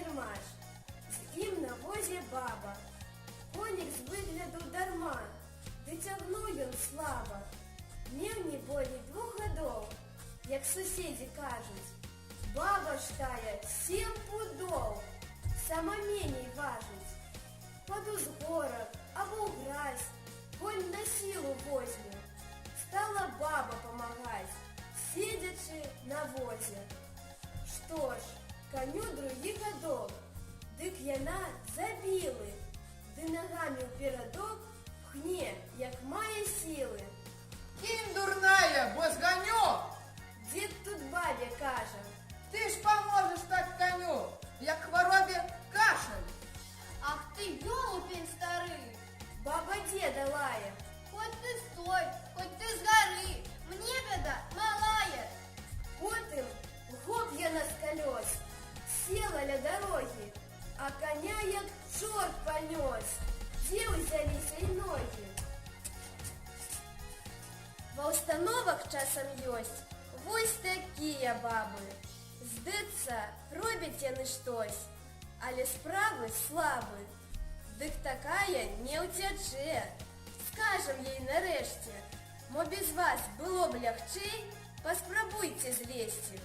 кірмаш. З ім на возі баба. Конік з вигляду дарма, ды цягнуў ён слаба. Меў не болей 2 гадоў, як суседзі кажуць. Баба ж тая 7 пудоў, сама меней важыць. Пад узгорак або ў гразь, конь на сілу возьме. Стала баба памагаць, седзячы на возе. Што ж, каню 2 гадок, дык яна забілы, ды нагамі ў перадок пхне, як мае сілы. Кінь, дурная, бо зганю! Дзед тут бабе кажа: Ты ж поможеш так коню, як хворобе кашель. Ах ты, ёлупень старый! баба деда лае. Хоть ты стой, хоть ты сгори, мне беда малая. Потым гоп яна з калёс, села ля дарогі, а коня як чорт панёс. Дзе ўзяліся і ногі? Ва ўстановах часам ёсць вось такія бабы. Здаецца, робяць яны штось, але справы слабы. Дык такая не ўцячэ. Скажам ей нарэшце, мо без вас было б лягчэй, паспрабуйце злезці.